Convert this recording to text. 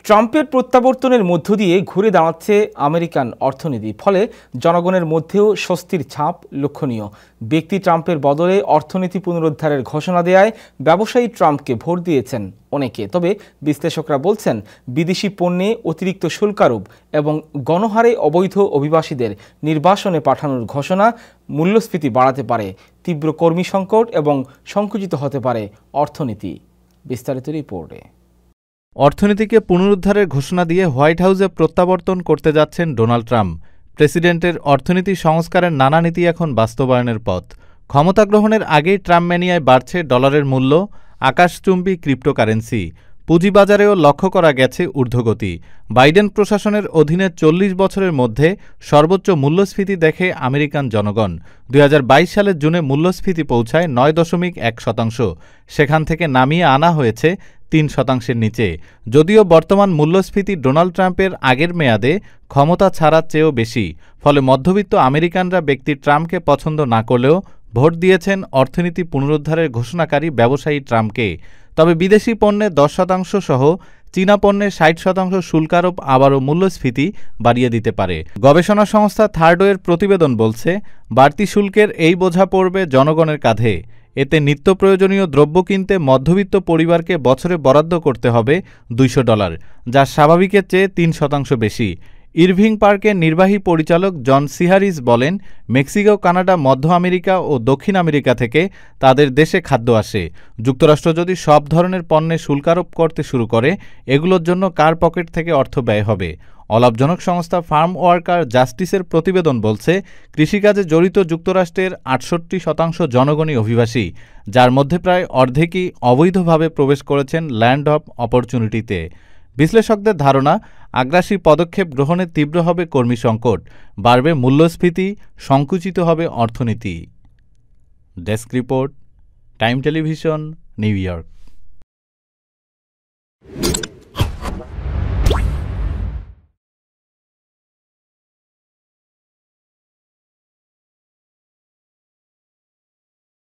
ট্রাম্পের প্রত্যাবর্তনের মধ্য দিয়ে ঘুরে দাঁড়াচ্ছে আমেরিকান অর্থনীতি, ফলে জনগণের মধ্যেও স্বস্তির ছাপ লক্ষণীয়। ব্যক্তি ট্রাম্পের বদলে অর্থনীতি পুনরুদ্ধারের ঘোষণা দেয়ায় ব্যবসায়ী ট্রাম্পকে ভোট দিয়েছেন অনেকে। তবে বিশ্লেষকরা বলছেন, বিদেশি পণ্যে অতিরিক্ত শুল্ক আরোপ এবং গণহারে অবৈধ অভিবাসীদের নির্বাসনে পাঠানোর ঘোষণা মূল্যস্ফীতি বাড়াতে পারে, তীব্র কর্মী সংকট এবং সংকুচিত হতে পারে অর্থনীতি। বিস্তারিত রিপোর্টে। অর্থনীতিকে পুনরুদ্ধারের ঘোষণা দিয়ে হোয়াইট হাউসে প্রত্যাবর্তন করতে যাচ্ছেন ডোনাল্ড ট্রাম্প। প্রেসিডেন্টের অর্থনীতি সংস্কারের নানা নীতি এখন বাস্তবায়নের পথ। ক্ষমতা গ্রহণের আগেই ট্রাম্প ম্যানিয়ায় বাড়ছে ডলারের মূল্য, আকাশচুম্বী ক্রিপ্টোকারেন্সি। পুঁজিবাজারেও লক্ষ্য করা গেছে ঊর্ধ্বগতি। বাইডেন প্রশাসনের অধীনে ৪০ বছরের মধ্যে সর্বোচ্চ মূল্যস্ফীতি দেখে আমেরিকান জনগণ। ২০২২ সালের জুনে মূল্যস্ফীতি পৌঁছায় ৯.১%। সেখান থেকে নামিয়ে আনা হয়েছে ৩%-এর নিচে। যদিও বর্তমান মূল্যস্ফীতি ডোনাল্ড ট্রাম্পের আগের মেয়াদে ক্ষমতা ছাড়ার চেয়েও বেশি, ফলে মধ্যবিত্ত আমেরিকানরা ব্যক্তি ট্রাম্পকে পছন্দ না করলেও ভোট দিয়েছেন অর্থনীতি পুনরুদ্ধারের ঘোষণাকারী ব্যবসায়ী ট্রাম্পকে। তবে বিদেশি পণ্যে 10% সহ চীনা পণ্যে 60% শুল্ক আরোপ আবারও মূল্যস্ফীতি বাড়িয়ে দিতে পারে। গবেষণা সংস্থা থার্ডওয়ের প্রতিবেদন বলছে, বাড়তি শুল্কের এই বোঝা পড়বে জনগণের কাঁধে। এতে নিত্য প্রয়োজনীয় দ্রব্য কিনতে মধ্যবিত্ত পরিবারকে বছরে বরাদ্দ করতে হবে $200, যা স্বাভাবিকের চেয়ে 3% বেশি। ইরভিং পার্কের নির্বাহী পরিচালক জন সিহারিস বলেন, মেক্সিকো, কানাডা, মধ্য আমেরিকা ও দক্ষিণ আমেরিকা থেকে তাদের দেশে খাদ্য আসে। যুক্তরাষ্ট্র যদি সব ধরনের পণ্যে শুল্ক আরোপ করতে শুরু করে, এগুলোর জন্য কার পকেট থেকে অর্থ ব্যয় হবে? অলাভজনক সংস্থা ফার্ম ওয়ার্কার জাস্টিসের প্রতিবেদন বলছে, কৃষিকাজে জড়িত যুক্তরাষ্ট্রের 68% জনগণই অভিবাসী, যার মধ্যে প্রায় অর্ধেকই অবৈধভাবে প্রবেশ করেছেন ল্যান্ড অফ অপরচুনিটিতে। বিশ্লেষকদের ধারণা, আগ্রাসী পদক্ষেপ গ্রহণে তীব্র হবে কর্মী সংকট, বাড়বে মূল্যস্ফীতি, সংকুচিত হবে অর্থনীতি। Desk report, time television, new York.